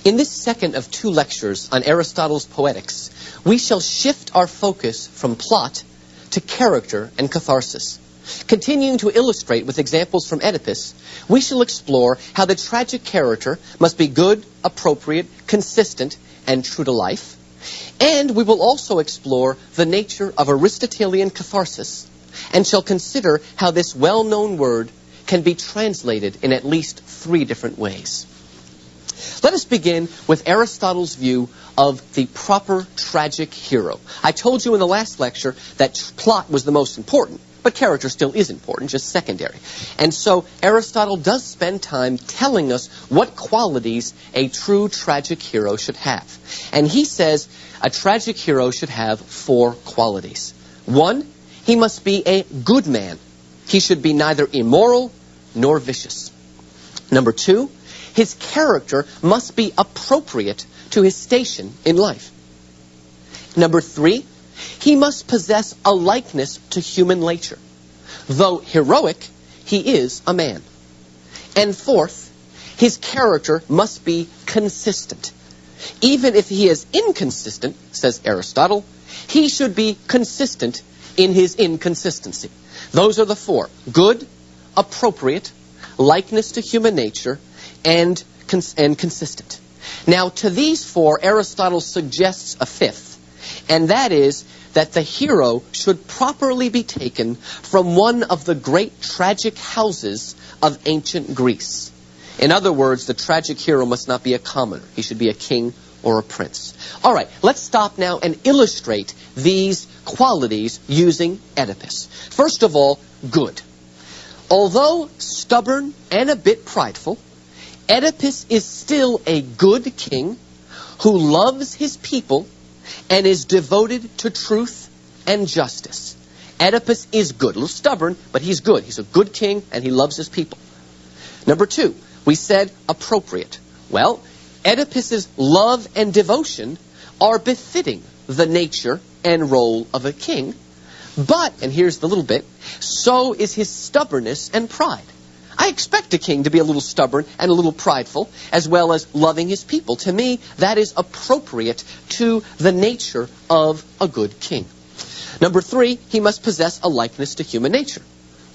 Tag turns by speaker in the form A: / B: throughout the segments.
A: In this second of 2 lectures on Aristotle's Poetics, we shall shift our focus from plot to character and catharsis. Continuing to illustrate with examples from Oedipus, we shall explore how the tragic character must be good, appropriate, consistent, and true to life. And we will also explore the nature of Aristotelian catharsis, and shall consider how this well-known word can be translated in at least 3 different ways. Let us begin with Aristotle's view of the proper tragic hero. I told you in the last lecture that plot was the most important, but character still is important, just secondary. And so Aristotle does spend time telling us what qualities a true tragic hero should have. And he says a tragic hero should have 4 qualities. 1, he must be a good man. He should be neither immoral nor vicious. Number 2, his character must be appropriate to his station in life. Number 3, he must possess a likeness to human nature. Though heroic, he is a man. And 4th, his character must be consistent. Even if he is inconsistent, says Aristotle, he should be consistent in his inconsistency. Those are the 4. Good, appropriate, likeness to human nature, and consistent. Now, to these 4, Aristotle suggests a 5th, and that is that the hero should properly be taken from one of the great tragic houses of ancient Greece. In other words, the tragic hero must not be a commoner. He should be a king or a prince. All right, let's stop now and illustrate these qualities using Oedipus. First of all, good. Although stubborn and a bit prideful, Oedipus is still a good king who loves his people and is devoted to truth and justice. Oedipus is good. A little stubborn, but he's good. He's a good king and he loves his people. Number 2, we said appropriate. Well, Oedipus's love and devotion are befitting the nature and role of a king. But, and here's the little bit, so is his stubbornness and pride. I expect a king to be a little stubborn and a little prideful, as well as loving his people. To me, that is appropriate to the nature of a good king. Number 3, he must possess a likeness to human nature.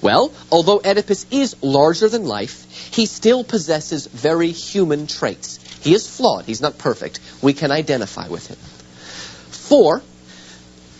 A: Well, although Oedipus is larger than life, he still possesses very human traits. He is flawed. He's not perfect. We can identify with him. 4,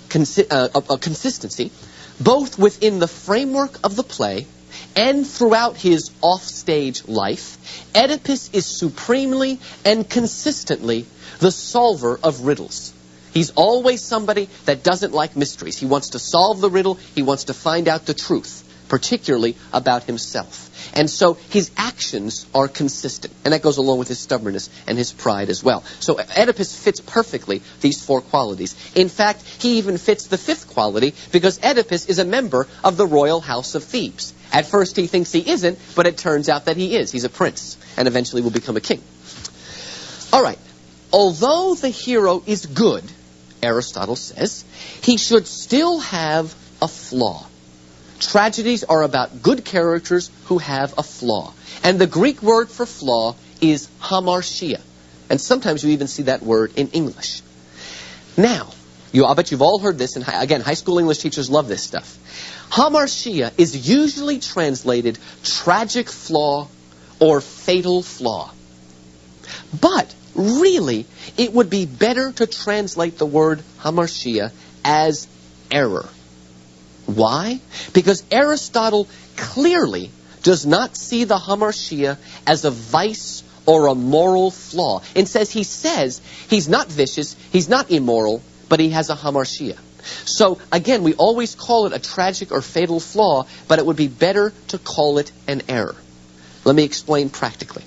A: consistency, both within the framework of the play and throughout his offstage life. Oedipus is supremely and consistently the solver of riddles. He's always somebody that doesn't like mysteries. He wants to solve the riddle. He wants to find out the truth, particularly about himself. And so his actions are consistent. And that goes along with his stubbornness and his pride as well. So Oedipus fits perfectly these 4 qualities. In fact, he even fits the 5th quality because Oedipus is a member of the royal house of Thebes. At first he thinks he isn't, but it turns out that he is. He's a prince and eventually will become a king. All right. Although the hero is good, Aristotle says, he should still have a flaw. Tragedies are about good characters who have a flaw. And the Greek word for flaw is hamartia. And sometimes you even see that word in English. Now, I'll bet you've all heard this, and again, high school English teachers love this stuff. Hamartia is usually translated tragic flaw or fatal flaw. But really, it would be better to translate the word hamartia as error. Why? Because Aristotle clearly does not see the hamartia as a vice or a moral flaw. He says he's not vicious, he's not immoral, but he has a hamartia. So, again, we always call it a tragic or fatal flaw, but it would be better to call it an error. Let me explain practically.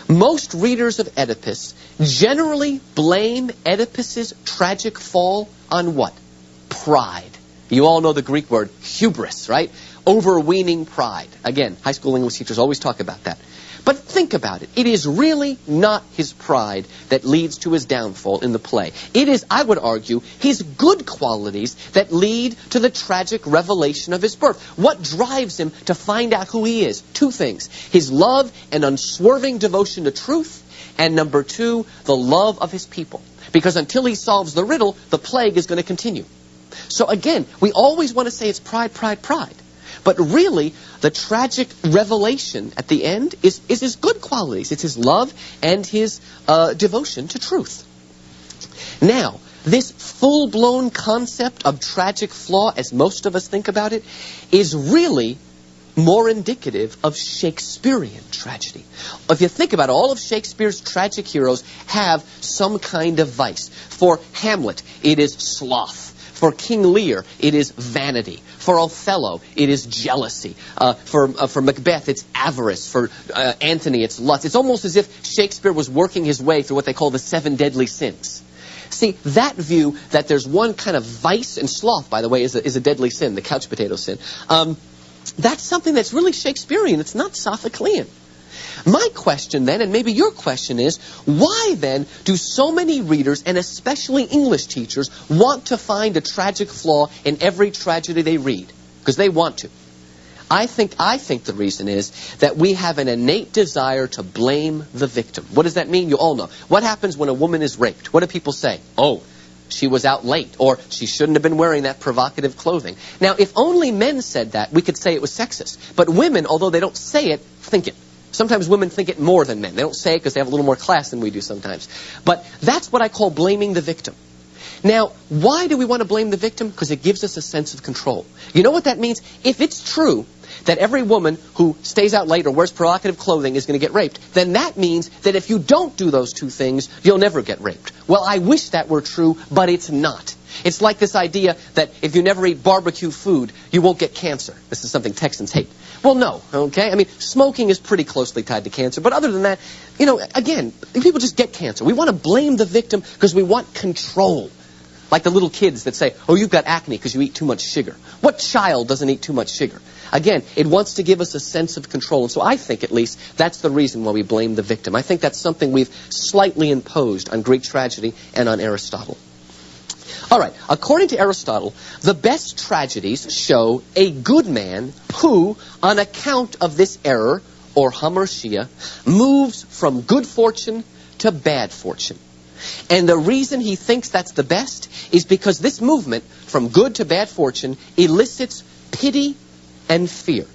A: Most readers of Oedipus generally blame Oedipus's tragic fall on what? Pride. You all know the Greek word hubris, right? Overweening pride. Again, high school English teachers always talk about that. But think about it. It is really not his pride that leads to his downfall in the play. It is, I would argue, his good qualities that lead to the tragic revelation of his birth. What drives him to find out who he is? Two things. His love and unswerving devotion to truth, and number two, the love of his people. Because until he solves the riddle, the plague is going to continue. So again, we always want to say it's pride, pride, pride. But really, the tragic revelation at the end is his good qualities. It's his love and his devotion to truth. Now, this full-blown concept of tragic flaw, as most of us think about it, is really more indicative of Shakespearean tragedy. If you think about it, all of Shakespeare's tragic heroes have some kind of vice. For Hamlet, it is sloth. For King Lear, it is vanity. For Othello, it is jealousy. For Macbeth, it's avarice. For Antony, it's lust. It's almost as if Shakespeare was working his way through what they call the 7 deadly sins. See, that view that there's one kind of vice, and sloth, by the way, is a deadly sin, the couch potato sin. That's something that's really Shakespearean. It's not Sophoclean. My question then, and maybe your question is, why then do so many readers, and especially English teachers, want to find a tragic flaw in every tragedy they read? Because they want to. I think the reason is that we have an innate desire to blame the victim. What does that mean? You all know. What happens when a woman is raped? What do people say? Oh, she was out late, or she shouldn't have been wearing that provocative clothing. Now, if only men said that, we could say it was sexist. But women, although they don't say it, think it. Sometimes women think it more than men. They don't say it because they have a little more class than we do sometimes. But that's what I call blaming the victim. Now, why do we want to blame the victim? Because it gives us a sense of control. You know what that means? If it's true that every woman who stays out late or wears provocative clothing is going to get raped, then that means that if you don't do those two things, you'll never get raped. Well, I wish that were true, but it's not. It's like this idea that if you never eat barbecue food, you won't get cancer. This is something Texans hate. Well, no, okay? I mean, smoking is pretty closely tied to cancer, but other than that, you know, again, people just get cancer. We want to blame the victim because we want control. Like the little kids that say, oh, you've got acne because you eat too much sugar. What child doesn't eat too much sugar? Again, it wants to give us a sense of control. And so I think, at least, that's the reason why we blame the victim. I think that's something we've slightly imposed on Greek tragedy and on Aristotle. All right, according to Aristotle, the best tragedies show a good man who, on account of this error, or hamartia, moves from good fortune to bad fortune. And the reason he thinks that's the best is because this movement from good to bad fortune elicits pity and fear.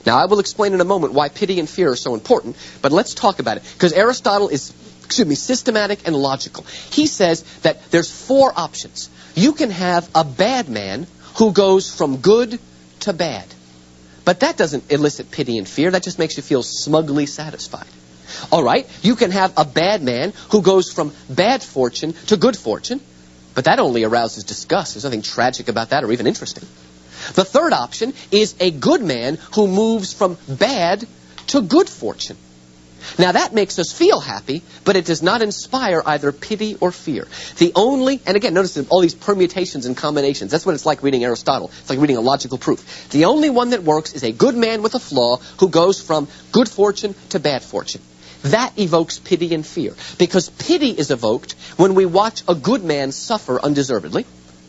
A: Now, I will explain in a moment why pity and fear are so important, but let's talk about it. Because Aristotle is, systematic and logical. He says that there's 4 options. You can have a bad man who goes from good to bad. But that doesn't elicit pity and fear. That just makes you feel smugly satisfied. All right, you can have a bad man who goes from bad fortune to good fortune, but that only arouses disgust. There's nothing tragic about that or even interesting. The third option is a good man who moves from bad to good fortune. Now that makes us feel happy, but it does not inspire either pity or fear. The only, and again, notice all these permutations and combinations. That's what it's like reading Aristotle. It's like reading a logical proof. The only one that works is a good man with a flaw who goes from good fortune to bad fortune. That evokes pity and fear, because pity is evoked when we watch a good man suffer undeservedly,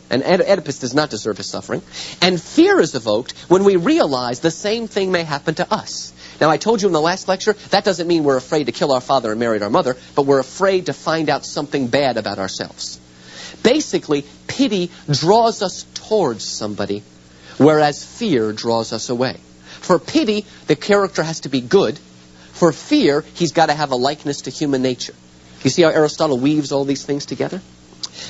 A: and Oedipus does not deserve his suffering, and fear is evoked when we realize the same thing may happen to us. Now, I told you in the last lecture, that doesn't mean we're afraid to kill our father and marry our mother, but we're afraid to find out something bad about ourselves. Basically, pity draws us towards somebody, whereas fear draws us away. For pity, the character has to be good. For fear, he's got to have a likeness to human nature. You see how Aristotle weaves all these things together?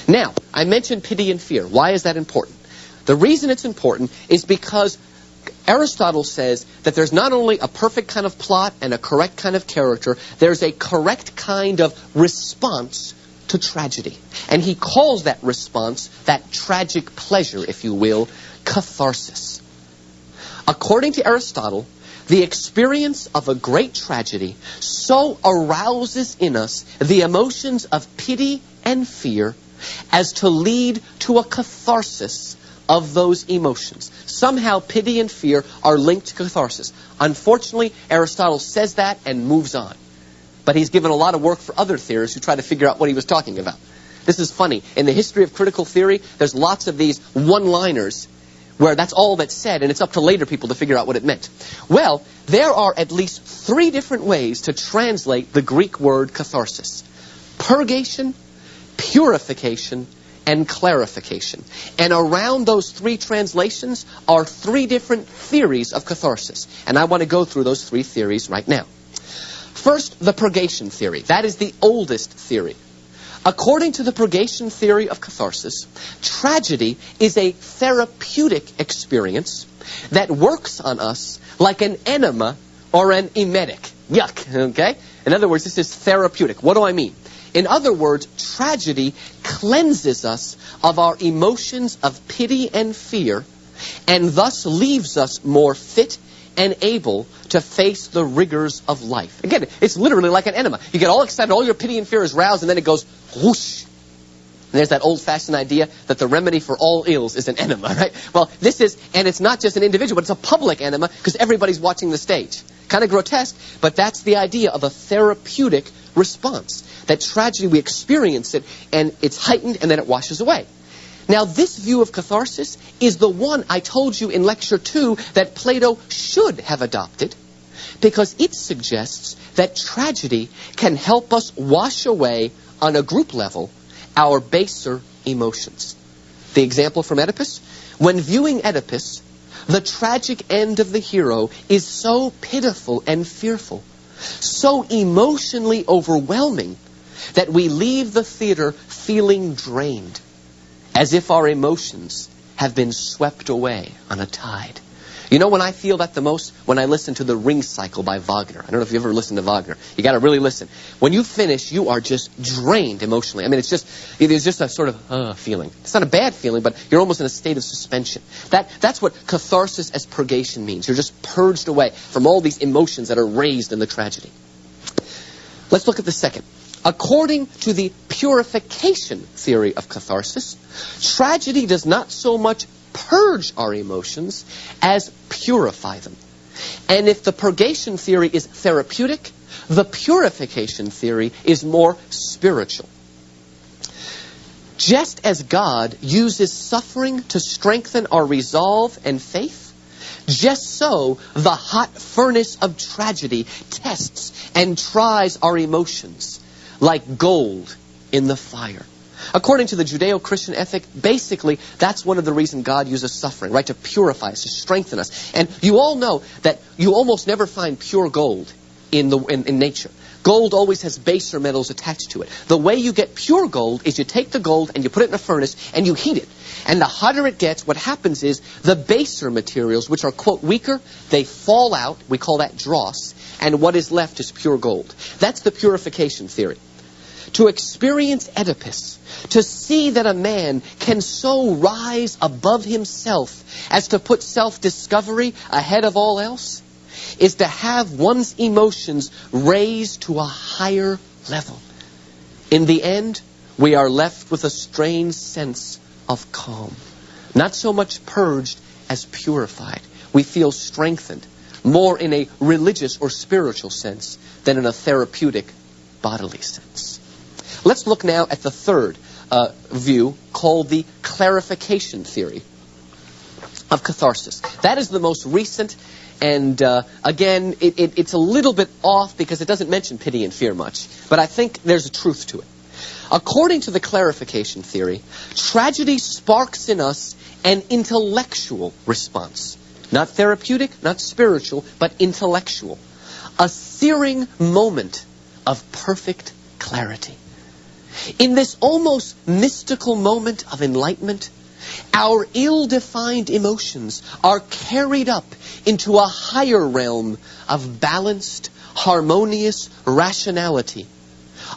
A: Now, I mentioned pity and fear. Why is that important? The reason it's important is because Aristotle says that there's not only a perfect kind of plot and a correct kind of character, there's a correct kind of response to tragedy. And he calls that response, that tragic pleasure, if you will, catharsis. According to Aristotle, the experience of a great tragedy so arouses in us the emotions of pity and fear as to lead to a catharsis of those emotions. Somehow pity and fear are linked to catharsis. Unfortunately, Aristotle says that and moves on. But he's given a lot of work for other theorists who try to figure out what he was talking about. This is funny. In the history of critical theory, there's lots of these one-liners where that's all that's said, and it's up to later people to figure out what it meant. Well, there are at least 3 different ways to translate the Greek word catharsis: purgation, purification, and clarification. And around those 3 translations are 3 different theories of catharsis. And I want to go through those 3 theories right now. First, the purgation theory. That is the oldest theory. According to the purgation theory of catharsis, tragedy is a therapeutic experience that works on us like an enema or an emetic. Yuck, okay? In other words, this is therapeutic. What do I mean? In other words, tragedy cleanses us of our emotions of pity and fear, and thus leaves us more fit and able to face the rigors of life. Again, it's literally like an enema. You get all excited, all your pity and fear is roused, and then it goes whoosh. And there's that old-fashioned idea that the remedy for all ills is an enema, right? Well, this is, and it's not just an individual, but it's a public enema because everybody's watching the stage. Kind of grotesque, but that's the idea of a therapeutic response. That tragedy, we experience it, and it's heightened, and then it washes away. Now, this view of catharsis is the one I told you in Lecture 2 that Plato should have adopted, because it suggests that tragedy can help us wash away, on a group level, our baser emotions. The example from Oedipus: when viewing Oedipus, the tragic end of the hero is so pitiful and fearful, so emotionally overwhelming, that we leave the theater feeling drained, as if our emotions have been swept away on a tide. You know when I feel that the most? When I listen to the Ring Cycle by Wagner. I don't know if you've ever listened to Wagner. You got to really listen. When you finish, you are just drained emotionally. I mean, it's just a sort of feeling. It's not a bad feeling, but you're almost in a state of suspension. That's what catharsis as purgation means. You're just purged away from all these emotions that are raised in the tragedy. Let's look at the second. According to the purification theory of catharsis, tragedy does not so much purge our emotions as purify them. And if the purgation theory is therapeutic, the purification theory is more spiritual. Just as God uses suffering to strengthen our resolve and faith, just so the hot furnace of tragedy tests and tries our emotions like gold in the fire. According to the Judeo-Christian ethic, basically, that's one of the reasons God uses suffering, right? To purify us, to strengthen us. And you all know that you almost never find pure gold in nature. Gold always has baser metals attached to it. The way you get pure gold is you take the gold and you put it in a furnace and you heat it. And the hotter it gets, what happens is the baser materials, which are, quote, weaker, they fall out. We call that dross. And what is left is pure gold. That's the purification theory. To experience Oedipus, to see that a man can so rise above himself as to put self-discovery ahead of all else, is to have one's emotions raised to a higher level. In the end, we are left with a strange sense of calm. Not so much purged as purified. We feel strengthened, more in a religious or spiritual sense than in a therapeutic bodily sense. Let's look now at the third view, called the clarification theory of catharsis. That is the most recent, and again, it's a little bit off because it doesn't mention pity and fear much, but I think there's a truth to it. According to the clarification theory, tragedy sparks in us an intellectual response. Not therapeutic, not spiritual, but intellectual. A searing moment of perfect clarity. In this almost mystical moment of enlightenment, our ill-defined emotions are carried up into a higher realm of balanced, harmonious rationality.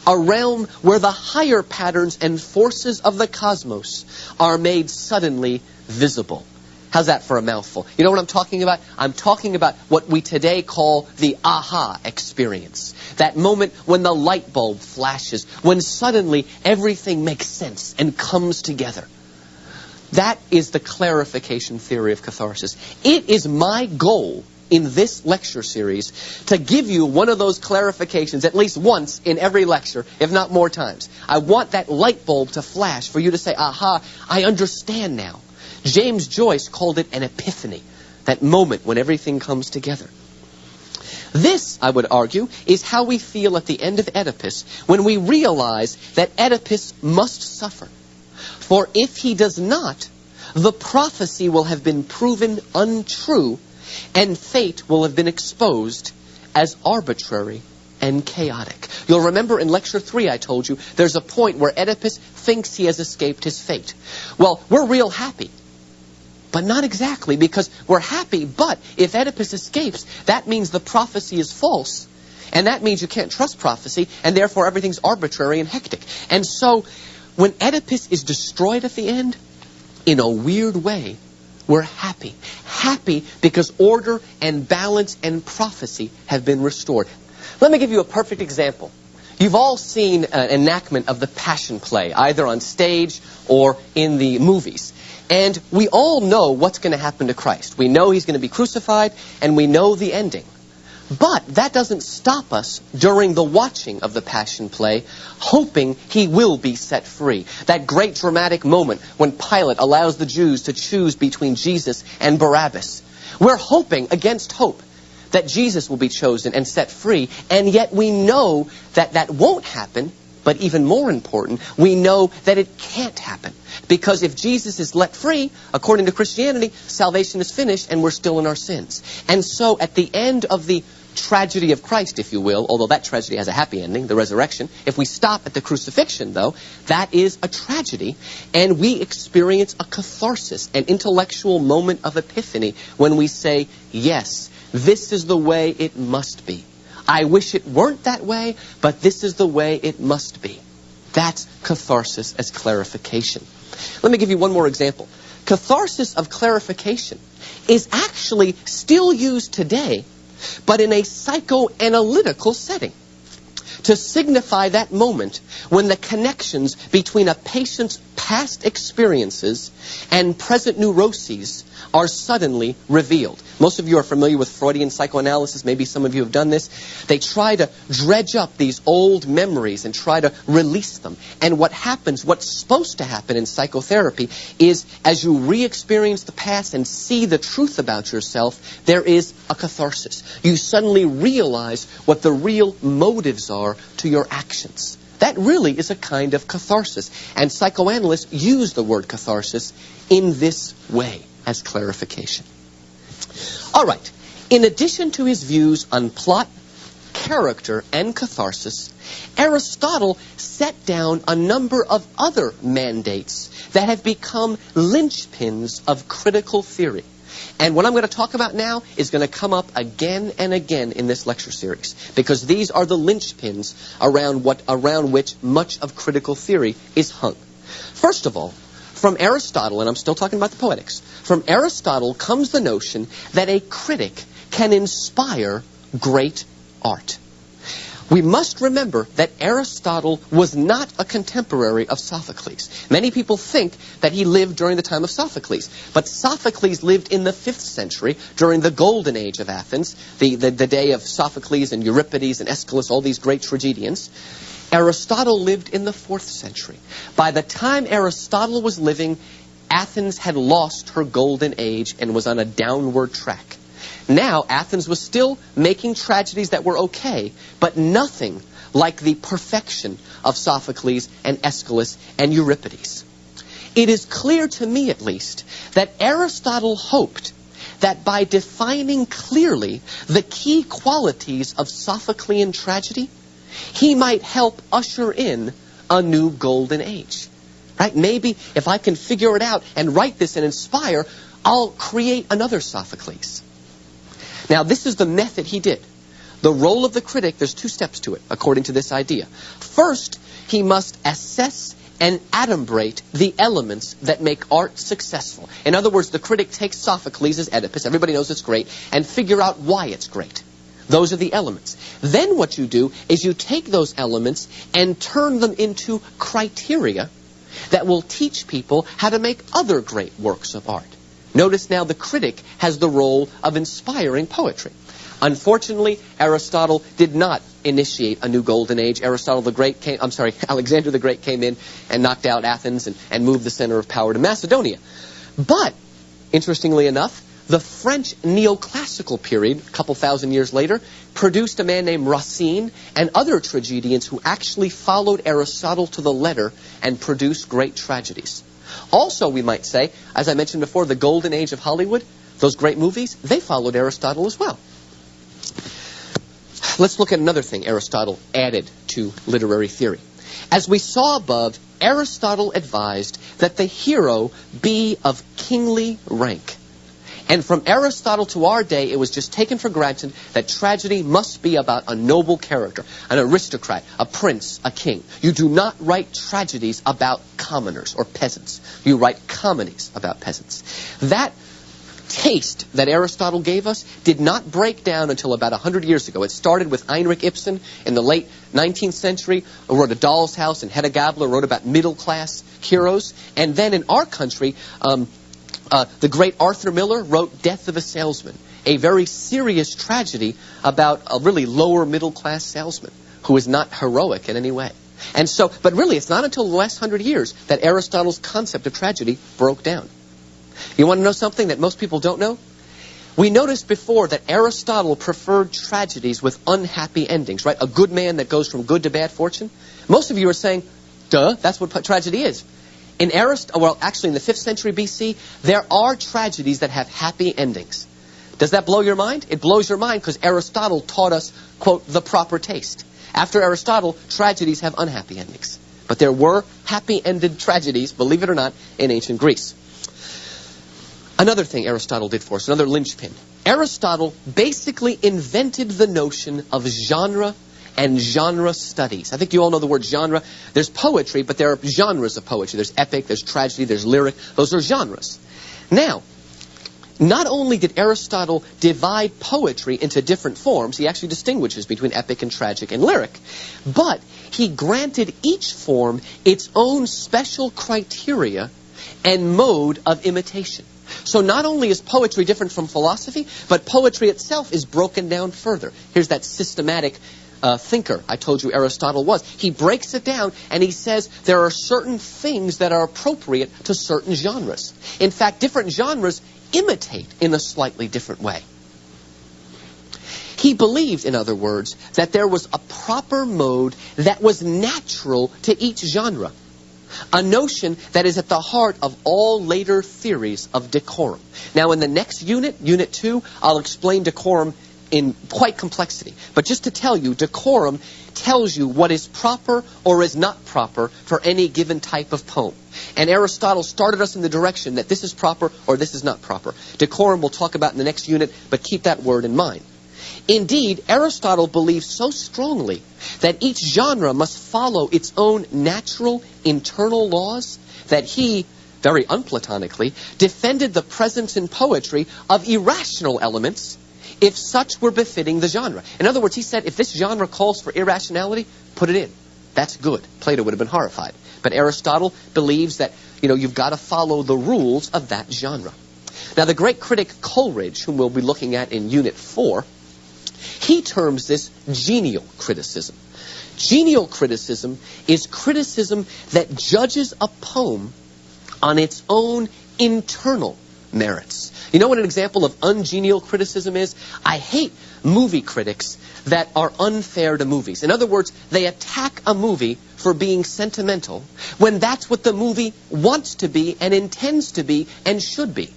A: A realm where the higher patterns and forces of the cosmos are made suddenly visible. How's that for a mouthful? You know what I'm talking about? I'm talking about what we today call the aha experience. That moment when the light bulb flashes, when suddenly everything makes sense and comes together. That is the clarification theory of catharsis. It is my goal in this lecture series to give you one of those clarifications at least once in every lecture, if not more times. I want that light bulb to flash for you to say, aha, I understand now. James Joyce called it an epiphany, that moment when everything comes together. This, I would argue, is how we feel at the end of Oedipus when we realize that Oedipus must suffer. For if he does not, the prophecy will have been proven untrue, and fate will have been exposed as arbitrary and chaotic. You'll remember in Lecture 3 I told you there's a point where Oedipus thinks he has escaped his fate. Well, we're real happy. But not exactly, because we're happy, but if Oedipus escapes, that means the prophecy is false. And that means you can't trust prophecy, and therefore everything's arbitrary and hectic. And so, when Oedipus is destroyed at the end, in a weird way, we're happy. Happy because order and balance and prophecy have been restored. Let me give you a perfect example. You've all seen an enactment of the Passion Play, either on stage or in the movies. And we all know what's going to happen to Christ. We know he's going to be crucified, and we know the ending. But that doesn't stop us during the watching of the Passion Play, hoping he will be set free. That great dramatic moment when Pilate allows the Jews to choose between Jesus and Barabbas. We're hoping against hope that Jesus will be chosen and set free, and yet we know that that won't happen. But even more important, we know that it can't happen. Because if Jesus is let free, according to Christianity, salvation is finished and we're still in our sins. And so at the end of the tragedy of Christ, if you will, although that tragedy has a happy ending, the resurrection, if we stop at the crucifixion, though, that is a tragedy, and we experience a catharsis, an intellectual moment of epiphany, when we say, yes, this is the way it must be. I wish it weren't that way, but this is the way it must be. That's catharsis as clarification. Let me give you one more example. Catharsis of clarification is actually still used today, but in a psychoanalytical setting, to signify that moment when the connections between a patient's past experiences and present neuroses are suddenly revealed. Most of you are familiar with Freudian psychoanalysis. Maybe some of you have done this. They try to dredge up these old memories and try to release them. And what happens, what's supposed to happen in psychotherapy is as you re-experience the past and see the truth about yourself, there is a catharsis. You suddenly realize what the real motives are to your actions. That really is a kind of catharsis. And psychoanalysts use the word catharsis in this way, as clarification. All right. In addition to his views on plot, character, and catharsis, Aristotle set down a number of other mandates that have become linchpins of critical theory. And what I'm going to talk about now is going to come up again and again in this lecture series, because these are the linchpins around which much of critical theory is hung. First of all, from Aristotle, and I'm still talking about the Poetics, from Aristotle comes the notion that a critic can inspire great art. We must remember that Aristotle was not a contemporary of Sophocles. Many people think that he lived during the time of Sophocles, but Sophocles lived in the 5th century during the golden age of Athens, the day of Sophocles and Euripides and Aeschylus, all these great tragedians. Aristotle lived in the 4th century. By the time Aristotle was living, Athens had lost her golden age and was on a downward track. Now, Athens was still making tragedies that were okay, but nothing like the perfection of Sophocles and Aeschylus and Euripides. It is clear to me, at least, that Aristotle hoped that by defining clearly the key qualities of Sophoclean tragedy, he might help usher in a new golden age. Right? Maybe if I can figure it out and write this and inspire, I'll create another Sophocles. Now, this is the method he did. The role of the critic, there's 2 steps to it, according to this idea. First, he must assess and adumbrate the elements that make art successful. In other words, the critic takes Sophocles as Oedipus, everybody knows it's great, and figure out why it's great. Those are the elements. Then what you do is you take those elements and turn them into criteria that will teach people how to make other great works of art. Notice now the critic has the role of inspiring poetry. Unfortunately, Aristotle did not initiate a new golden age. Alexander the Great came in and knocked out Athens and moved the center of power to Macedonia. But, interestingly enough, the French neoclassical period, a couple thousand years later, produced a man named Racine and other tragedians who actually followed Aristotle to the letter and produced great tragedies. Also, we might say, as I mentioned before, the golden age of Hollywood, those great movies, they followed Aristotle as well. Let's look at another thing Aristotle added to literary theory. As we saw above, Aristotle advised that the hero be of kingly rank. And from Aristotle to our day, it was just taken for granted that tragedy must be about a noble character, an aristocrat, a prince, a king. You do not write tragedies about commoners or peasants. You write comedies about peasants. That taste that Aristotle gave us did not break down until about 100 years ago. It started with Heinrich Ibsen in the late 19th century, who wrote A Doll's House, and Hedda Gabler wrote about middle-class heroes. And then in our country, the great Arthur Miller wrote Death of a Salesman, a very serious tragedy about a really lower middle-class salesman who is not heroic in any way. And so, but really, it's not until the last 100 years that Aristotle's concept of tragedy broke down. You want to know something that most people don't know? We noticed before that Aristotle preferred tragedies with unhappy endings, right? A good man that goes from good to bad fortune. Most of you are saying, duh, that's what tragedy is. In the 5th century BC, there are tragedies that have happy endings. Does that blow your mind? It blows your mind because Aristotle taught us, quote, the proper taste. After Aristotle, tragedies have unhappy endings. But there were happy-ended tragedies, believe it or not, in ancient Greece. Another thing Aristotle did for us, another linchpin. Aristotle basically invented the notion of genre and genre studies. I think you all know the word genre. There's poetry, but there are genres of poetry. There's epic, there's tragedy, there's lyric. Those are genres. Now, not only did Aristotle divide poetry into different forms, he actually distinguishes between epic and tragic and lyric, but he granted each form its own special criteria and mode of imitation. So not only is poetry different from philosophy, but poetry itself is broken down further. Here's that systematic thinker I told you Aristotle was. He breaks it down and he says there are certain things that are appropriate to certain genres. In fact, different genres imitate in a slightly different way. He believed, in other words, that there was a proper mode that was natural to each genre. A notion that is at the heart of all later theories of decorum. Now in the next unit, Unit 2, I'll explain decorum in quite complexity. But just to tell you, decorum tells you what is proper or is not proper for any given type of poem. And Aristotle started us in the direction that this is proper or this is not proper. Decorum we'll talk about in the next unit, but keep that word in mind. Indeed, Aristotle believed so strongly that each genre must follow its own natural internal laws that he, very unplatonically, defended the presence in poetry of irrational elements if such were befitting the genre. In other words, he said, if this genre calls for irrationality, put it in. That's good. Plato would have been horrified. But Aristotle believes that, you've got to follow the rules of that genre. Now, the great critic Coleridge, whom we'll be looking at in Unit 4, he terms this genial criticism. Genial criticism is criticism that judges a poem on its own internal merits. You know what an example of ungenial criticism is? I hate movie critics that are unfair to movies. In other words, they attack a movie for being sentimental when that's what the movie wants to be and intends to be and should be.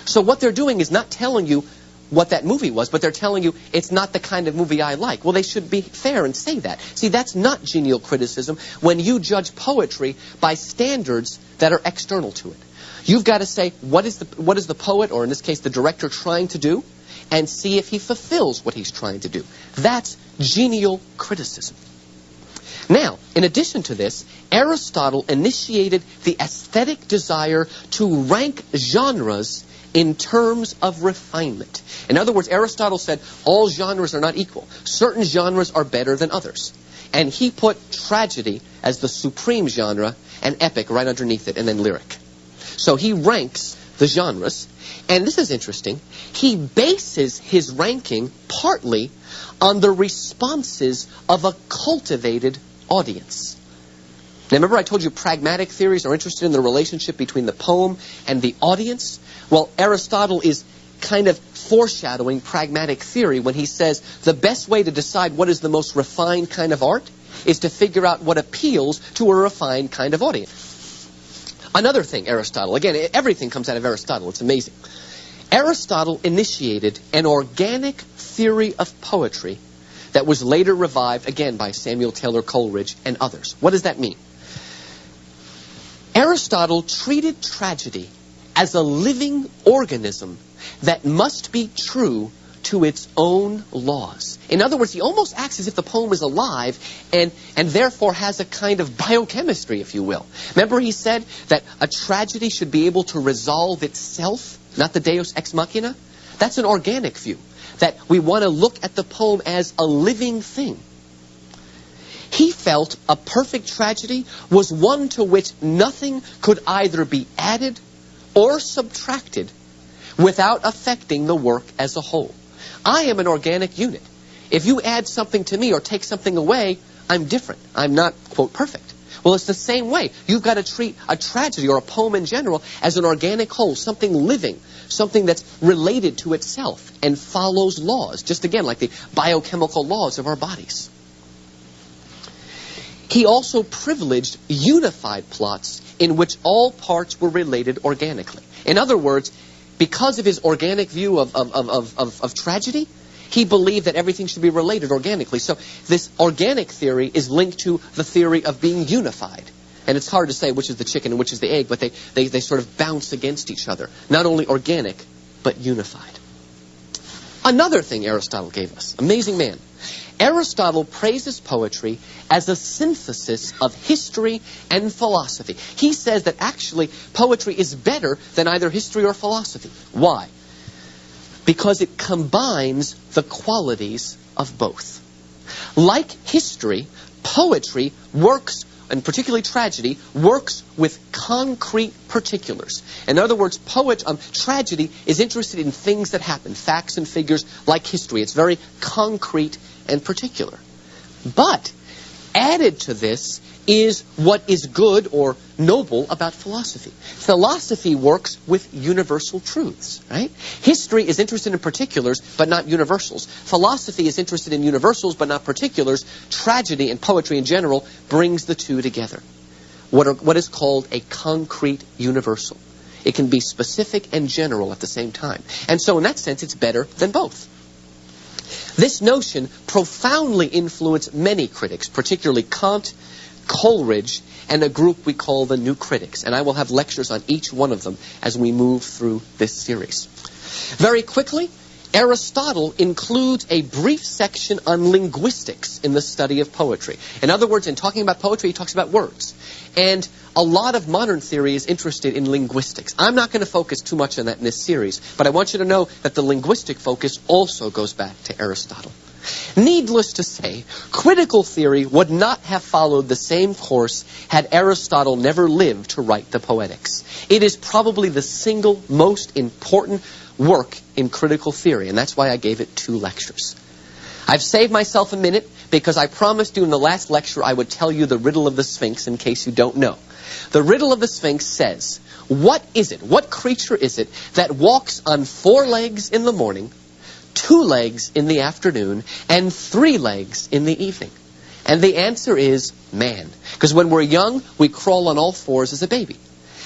A: So what they're doing is not telling you what that movie was, but they're telling you it's not the kind of movie I like. Well, they should be fair and say that. See, that's not genial criticism when you judge poetry by standards that are external to it. You've got to say, what is the poet, or in this case the director, trying to do, and see if he fulfills what he's trying to do. That's genial criticism. Now, in addition to this, Aristotle initiated the aesthetic desire to rank genres in terms of refinement. In other words, Aristotle said all genres are not equal. Certain genres are better than others. And he put tragedy as the supreme genre, and epic right underneath it, and then lyric. So he ranks the genres, and this is interesting. He bases his ranking partly on the responses of a cultivated audience. Now, remember I told you pragmatic theories are interested in the relationship between the poem and the audience? Well, Aristotle is kind of foreshadowing pragmatic theory when he says the best way to decide what is the most refined kind of art is to figure out what appeals to a refined kind of audience. Another thing, Aristotle, again, everything comes out of Aristotle, it's amazing. Aristotle initiated an organic theory of poetry that was later revived, again, by Samuel Taylor Coleridge and others. What does that mean? Aristotle treated tragedy as a living organism that must be true to its own laws. In other words, he almost acts as if the poem is alive and therefore has a kind of biochemistry, if you will. Remember he said that a tragedy should be able to resolve itself, not the deus ex machina? That's an organic view, that we want to look at the poem as a living thing. He felt a perfect tragedy was one to which nothing could either be added or subtracted without affecting the work as a whole. I am an organic unit. If you add something to me or take something away, I'm different. I'm not, quote, perfect. Well, it's the same way. You've got to treat a tragedy or a poem in general as an organic whole, something living, something that's related to itself and follows laws, just again like the biochemical laws of our bodies. He also privileged unified plots in which all parts were related organically. In other words, because of his organic view of tragedy, he believed that everything should be related organically. So this organic theory is linked to the theory of being unified. And it's hard to say which is the chicken and which is the egg, but they sort of bounce against each other. Not only organic, but unified. Another thing Aristotle gave us, amazing man. Aristotle praises poetry as a synthesis of history and philosophy. He says that actually poetry is better than either history or philosophy. Why? Because it combines the qualities of both. Like history, poetry works, and particularly tragedy, works with concrete particulars. In other words, tragedy is interested in things that happen, facts and figures like history. It's very concrete and particular. But added to this is what is good or noble about philosophy. Philosophy works with universal truths, right? History is interested in particulars, but not universals. Philosophy is interested in universals, but not particulars. Tragedy and poetry in general brings the two together. What is called a concrete universal. It can be specific and general at the same time. And so in that sense, it's better than both. This notion profoundly influenced many critics, particularly Kant, Coleridge, and a group we call the New Critics. And I will have lectures on each one of them as we move through this series. Very quickly, Aristotle includes a brief section on linguistics in the study of poetry. In other words, in talking about poetry, he talks about words. And a lot of modern theory is interested in linguistics. I'm not going to focus too much on that in this series, but I want you to know that the linguistic focus also goes back to Aristotle. Needless to say, critical theory would not have followed the same course had Aristotle never lived to write the Poetics. It is probably the single most important work in critical theory, and that's why I gave it 2 lectures. I've saved myself a minute because I promised you in the last lecture I would tell you the riddle of the Sphinx in case you don't know. The riddle of the Sphinx says, what is it, what creature is it that walks on 4 legs in the morning, 2 legs in the afternoon, and 3 legs in the evening? And the answer is man. Because when we're young, we crawl on all 4s as a baby.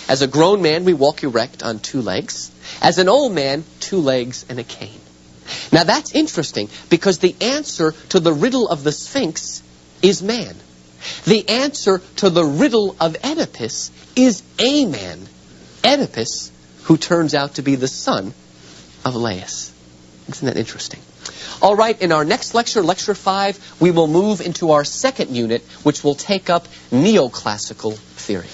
A: As a grown man, we walk erect on 2 legs. As an old man, 2 legs and a cane. Now that's interesting because the answer to the riddle of the Sphinx is man. The answer to the riddle of Oedipus is a man. Oedipus, who turns out to be the son of Laius. Isn't that interesting? All right, in our next lecture, lecture 5, we will move into our second unit, which will take up neoclassical theory.